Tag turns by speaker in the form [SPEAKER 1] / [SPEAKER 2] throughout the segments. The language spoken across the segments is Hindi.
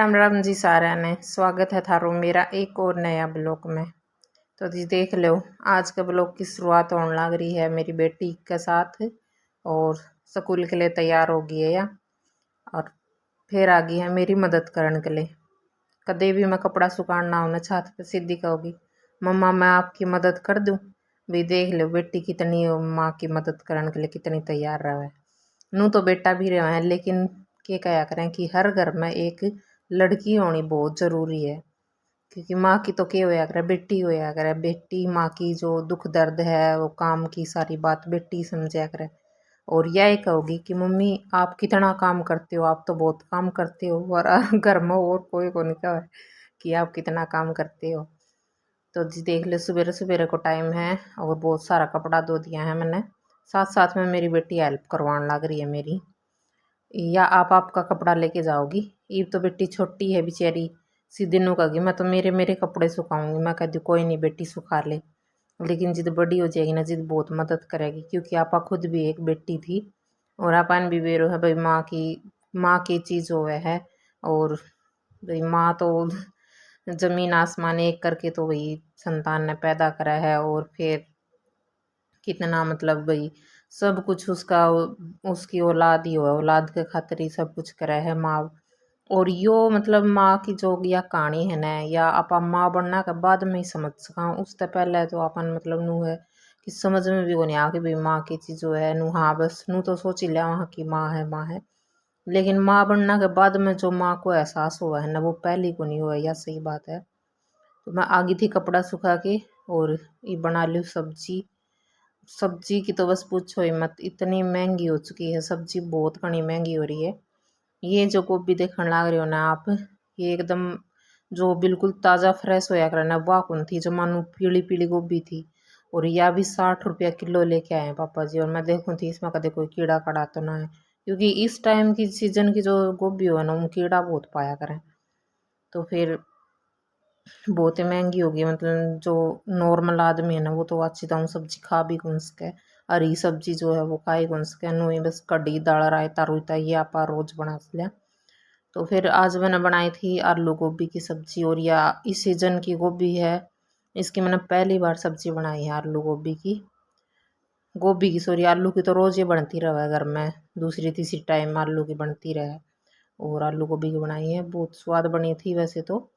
[SPEAKER 1] राम राम जी सारा ने स्वागत है थारो मेरा एक और नया ब्लॉग में। तो जी देख लो, आज के ब्लॉग की शुरुआत होने लग रही है मेरी बेटी के साथ। और स्कूल के लिए तैयार हो गई है या और फिर आ गई है मेरी मदद करने के लिए। कदे भी मैं कपड़ा सुखाना उन्हें छत पे सीधी कहोगी मम्मा मैं आपकी मदद कर दूँ। भी देख लो बेटी कितनी माँ की मदद करने के लिए कितनी तैयार रहा है। नू तो बेटा भी रहा है, लेकिन क्या कया करें कि हर घर में एक लड़की होनी बहुत ज़रूरी है। क्योंकि माँ की तो क्या होया करे, बेटी होया करे। बेटी माँ की जो दुख दर्द है वो काम की सारी बात बेटी समझा करे। और यही कहोगी कि मम्मी आप कितना काम करते हो, आप तो बहुत काम करते हो। और घर में और कोई को नहीं कहे कि आप कितना काम करते हो। तो जी देख ले, सवेरे सवेरे को टाइम है और बहुत सारा कपड़ा धो दिया है मैंने। साथ साथ में मेरी बेटी हेल्प करवाने लग रही है मेरी। या आप आपका कपड़ा लेके जाओगी। ईब तो बेटी छोटी है बेचारी, सीधे नु कहेगी मैं तो मेरे मेरे कपड़े सुखाऊंगी। मैं कहती कोई नहीं बेटी सुखा ले। लेकिन जिद बड़ी हो जाएगी ना, जिद बहुत मदद करेगी। क्योंकि आपा खुद भी एक बेटी थी और अपन भी बेरो है भाई माँ की चीज़ हो है। और भाई माँ तो जमीन आसमान एक करके तो वही संतान ने पैदा करा है। और फिर कितना मतलब भाई सब कुछ उसका उसकी औलाद ही हो, औलाद के खातिर ही सब कुछ करा है माँ। और यो मतलब माँ की जो या कहानी है ना, या आपा माँ बनना के बाद में ही समझ सका। उससे पहले तो अपन मतलब नू है कि समझ में भी को नहीं आ कि भाई माँ की चीज़ जो है नू। हाँ बस नू तो सोच ही लिया वहाँ की माँ है माँ है। लेकिन माँ बनना के बाद में जो माँ को एहसास हुआ है ना, वो पहली को नहीं हुआ। या सही बात है। तो मैं आ गई थी कपड़ा सुखा के और ये बना लूँ सब्जी। सब्जी की तो बस पूछो ही मत, इतनी महंगी हो चुकी है सब्जी, बहुत घनी महंगी हो रही है। ये जो गोभी देखने लग रहे हो ना आप, ये एकदम जो बिल्कुल ताज़ा फ्रेश होया करे ना, वाह कौन थी जो मानो पीली पीली गोभी थी। और यह भी 60 रुपया किलो लेके आए हैं पापा जी। और मैं देखूँ थी इसमें कदे कोई कीड़ा कड़ा तो ना है, क्योंकि इस टाइम की सीजन की जो गोभी हो ना, वो कीड़ा बहुत पाया करें। तो फिर बहुत ही महंगी होगी। मतलब जो नॉर्मल आदमी है ना, वो तो अच्छी दाम सब्जी खा भी कौन सके। हरी सब्जी जो है वो खाई कौन सके। नु ही बस कढ़ी दाल रायता रुयता ये आप रोज बना लिया। तो फिर आज मैंने बनाई थी आलू गोभी की सब्जी। और या इस सीजन की गोभी है, इसकी मैंने पहली बार सब्जी बनाई है आलू गोभी की सॉरी आलू की तो रोज ही बनती रहे घर में, दूसरी तीसरी टाइम आलू की बनती रहे। और आलू गोभी की बनाई है, बहुत स्वाद बनी थी वैसे तो।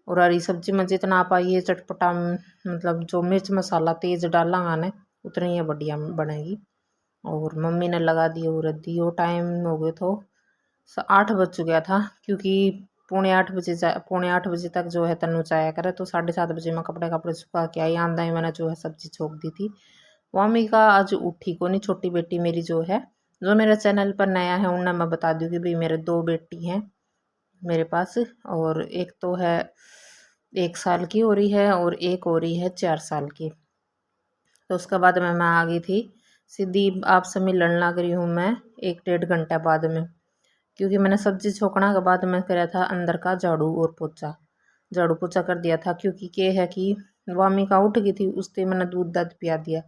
[SPEAKER 1] और हरी सब्जी में जितना आप आइए चटपटा मतलब जो मिर्च मसाला तेज डालांगा ना, उतनी ही बढ़िया बनेगी। और मम्मी ने लगा दी उड़द दी। वो टाइम हो गए तो 8 बज चुका था। क्योंकि पौने 8 बजे तक जो है तन्नू चाया करे, तो 7:30 बजे मैं कपड़े कपड़े सुखा के आई। आंदा ही मैंने जो है सब्जी छोक दी थी। वामिका आज उठी को नहीं, छोटी बेटी मेरी जो है, जो मेरे चैनल पर नया है उन्हें मैं बता दूँ कि भाई मेरे 2 बेटी हैं मेरे पास। और एक तो है 1 साल की हो रही है और एक हो रही है 4 साल की। तो उसके बाद में मैं आ गई थी सीधी आपसे मिलने लग रही हूँ मैं 1 डेढ़ घंटा बाद में। क्योंकि मैंने सब्जी छोकना के बाद में करा था अंदर का झाड़ू पोछा कर दिया था। क्योंकि क्या है कि वामिका उठ गई थी, उससे मैंने दूध दध पिया दिया।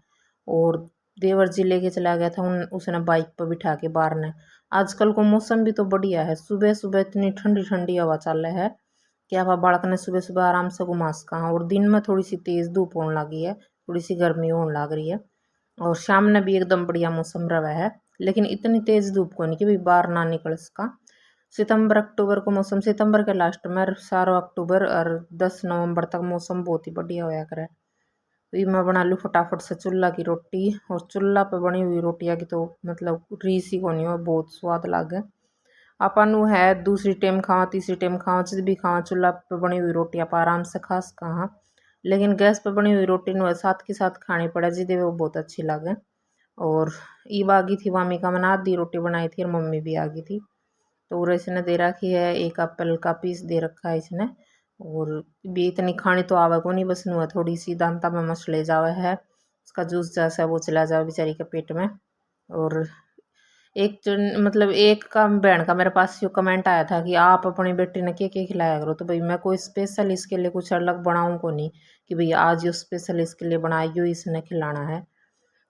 [SPEAKER 1] और देवर जी लेके चला गया था उसने बाइक पर बिठा के बाहर ने। आजकल को मौसम भी तो बढ़िया है, सुबह सुबह इतनी ठंडी ठंडी हवा चल रही है कि आप बालक ने सुबह सुबह आराम से घुमा सका। और दिन में थोड़ी सी तेज धूप होने लगी है, थोड़ी सी गर्मी होने लग रही है। और शाम में भी एकदम बढ़िया मौसम रहा है, लेकिन इतनी तेज धूप को नहीं कि भाई बाहर ना निकल सका। सितंबर अक्टूबर को मौसम, सितंबर के लास्ट में सारा अक्टूबर और 10 नवंबर तक मौसम बहुत ही बढ़िया होया करे। तो ये मैं बना लूँ फटाफट से चूल्हा की रोटी। और चूल्हा पे बनी हुई रोटियाँ की तो मतलब रीस ही कोनी हो, बहुत स्वाद लागे। अपन है दूसरी टाइम खावा तीसरी टाइम खावा चीज भी खावा, चूल्हा पे बनी हुई रोटी आप आराम से खा सका। लेकिन गैस पे बनी हुई रोटी नु साथ के साथ खानी पड़े जिदे वो बहुत अच्छी लगे। और ईब आ गई थी मामी का, मैंने आधी रोटी बनाई थी और मम्मी भी आ गई थी। तो और इसने दे रखी है 1 एप्पल का पीस दे रखा है इसने। और भी इतनी खानी तो आवे को नहीं, बस नुआ थोड़ी सी दांता में मसले जावे है, उसका जूस जैसा वो चला जावे बेचारी के पेट में। और एक मतलब एक का बहन का मेरे पास यो कमेंट आया था कि आप अपनी बेटी ने क्या खिलाया करो। तो भाई मैं कोई स्पेशल इसके लिए कुछ अलग बनाऊँ को नहीं कि भाई आज यो स्पेशल इसके लिए बनाई यो इसने खिलाना है।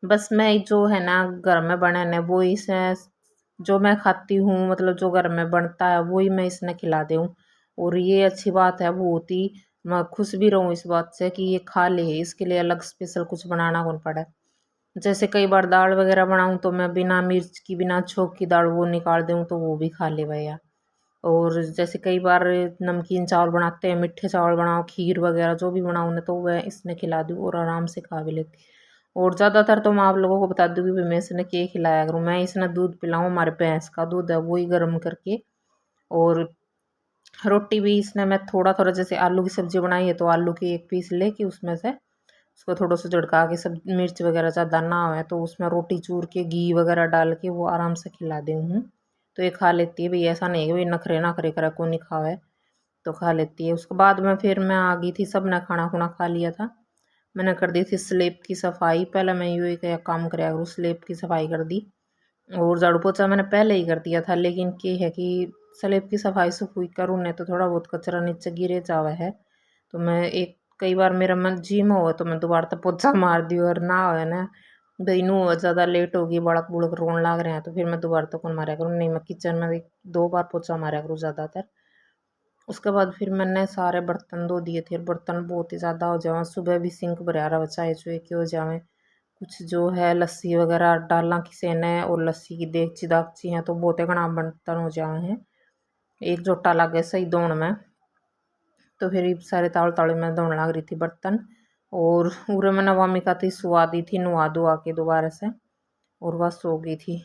[SPEAKER 1] बस मैं जो है ना घर में बने ने वो इसे जो मैं खाती हूँ, मतलब जो घर में बनता है वही मैं इसने खिला दूँ। और ये अच्छी बात है बहुत ही। मैं खुश भी रहूँ इस बात से कि ये खा ले, इसके लिए अलग स्पेशल कुछ बनाना कौन पड़ा। जैसे कई बार दाल वगैरह बनाऊँ तो मैं बिना मिर्च की बिना छोंक की दाल वो निकाल दूँ तो वो भी खा ले भैया। और जैसे कई बार नमकीन चावल बनाते हैं, मीठे चावल बनाओ, खीर वगैरह जो भी बनाऊँ ना तो वह इसने खिला दूँ और आराम से खा भी लेती। और ज़्यादातर तो मैं आप लोगों को बता दूँगी भी मैं इसने क्या खिलाया करूँ। मैं इसने दूध पिलाऊँ, हमारे भैंस का दूध है वही गर्म करके। और रोटी भी इसने मैं थोड़ा थोड़ा, जैसे आलू की सब्जी बनाई है तो आलू की एक पीस लेके उसमें से उसको थोड़ा सा झटका के, सब मिर्च वगैरह ज़्यादा ना हो तो उसमें रोटी चूर के घी वगैरह डाल के वो आराम से खिला दी हूँ। तो ये खा लेती है भाई, ऐसा नहीं है भाई नखरे नखरे करे को नहीं खावे, तो खा लेती है। उसके बाद में फिर मैं आ गई थी, सब ने खाना खुना खा लिया था। मैंने कर दी थी स्लेब की सफाई। पहले मैं यूँ एक काम कराया करूँ, स्लेब की सफाई कर दी। और झाड़ू पोछा मैंने पहले ही कर दिया था, लेकिन ये है कि स्लेब की सफाई सफुई करूँ नहीं तो थोड़ा बहुत कचरा नीचे गिरे जावा है। तो मैं एक कई बार मेरा मन जी में हो तो मैं दोबारा तो पोछा मार दी, और ना हो ना भाई नू ज़्यादा लेट होगी, बड़क बुड़क रोन लाग रहे हैं तो फिर मैं दोबारा तो कौन मारा करूँ। नहीं, मैं किचन में 2 बार पोछा मारा करूँ ज़्यादातर। उसके बाद फिर मैंने सारे बर्तन धो दिए थे। बर्तन बहुत ही ज़्यादा हो जाए, सुबह भी सिंक भरा रहा चाय चुए के हो जाए। कुछ जो है लस्सी वगैरह डालना किसी ने, और लस्सी की देगची दागची हैं तो बहुत घना बर्तन हो जाए हैं, एक जोटा लगे सही दौड़ में। तो फिर सारे ताल ताली में दौड़ लग रही थी बर्तन। और उरे में नवामिका थी सुहा दी थी नुहा धुआ के दोबारा से, और वह सो गई थी।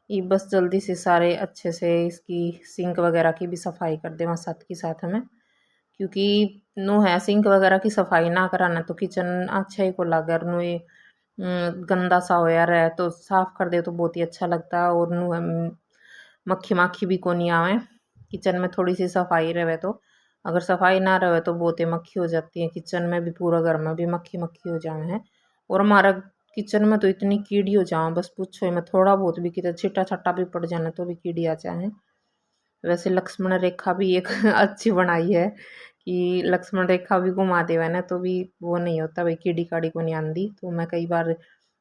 [SPEAKER 1] ये बस जल्दी से सारे अच्छे से इसकी सिंक वगैरह की भी सफाई कर देवा साथ के साथ हमें, क्योंकि नो है सिंक वगैरह की सफाई ना कराना तो किचन अच्छा ही को लगे। नो ये गंदा सा हो यार है तो साफ कर दे तो बहुत ही अच्छा लगता है। और नो मक्खी मक्खी भी को नहीं आवे किचन में, थोड़ी सी सफाई रहे तो। अगर सफाई ना रहे तो बहुत ही मक्खी हो जाती है किचन में भी, पूरा घर में भी मक्खी मक्खी हो जाए हैं। और हमारा किचन में तो इतनी कीड़ी हो जाए बस पूछो ही, मैं थोड़ा बहुत भी कितना छिटा छट्टा भी पड़ जाना तो भी कीड़ी आ जाए। वैसे लक्ष्मण रेखा भी एक अच्छी बनाई है कि लक्ष्मण रेखा भी घुमा देवा ना तो भी वो नहीं होता भाई, कीड़ी काड़ी को नहीं आंदी। तो मैं कई बार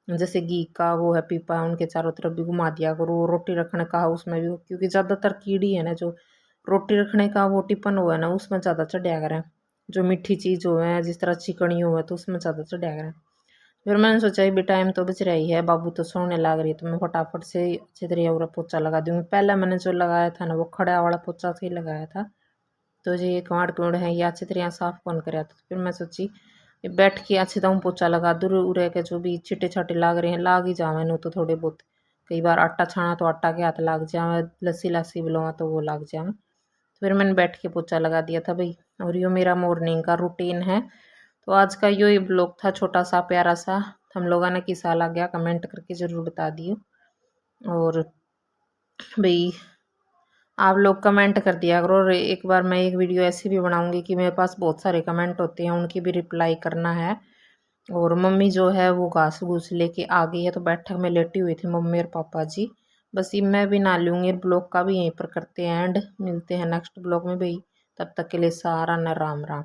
[SPEAKER 1] जैसे घी का वो है पीपा, उनके चारों तरफ भी घुमा दिया करो। रोटी रखने का उसमें भी, क्योंकि ज़्यादातर कीड़ी है ना जो रोटी रखने का वो टिपन हुआ है ना उसमें ज़्यादा चढ़िया करें। जो मीठी चीज़ हो है जिस तरह चिकनी हो है तो उसमें ज़्यादा चढ़िया करें। फिर मैंने सोचा भी टाइम तो बच रही है, बाबू तो सोने लग रही है, तो मैं फटाफट से अच्छी तरह और पोछा लगा दूंगी। पहले मैंने जो लगाया था ना वो खड़ा वाला पोछा से ही लगाया था, तो जो ये कमाड़ कमाड़ है ये अच्छी तरह साफ कौन कराया था। फिर मैं सोची बैठ के अच्छी तरह पोछा लगा दूर उरे के जो भी छिटे छाटे लाग रहे हैं लाग ही जावे नो तो थोड़े बहुत। कई बार आटा छाना तो आटा के हाथ लाग जावे, लस्सी लस्सी बिलवा तो वो लाग जावे। फिर मैंने बैठ के पोछा लगा दिया था भाई। और यो मेरा मॉर्निंग का रूटीन है। तो आज का यो ब्लॉग था छोटा सा प्यारा सा, हम लोगों ने किसा लग गया कमेंट करके ज़रूर बता दियो। और भाई आप लोग कमेंट कर दिया करो। और एक बार मैं एक वीडियो ऐसी भी बनाऊंगी कि मेरे पास बहुत सारे कमेंट होते हैं उनकी भी रिप्लाई करना है। और मम्मी जो है वो घास घूस लेके आ गई है, तो बैठक में लेटी हुई थी मम्मी और पापा जी। बस ये मैं भी ना लूँगी, ब्लॉग का भी यहीं पर करते हैं एंड। मिलते हैं नेक्स्ट ब्लॉग में भाई, तब तक के लिए सारा न राम राम।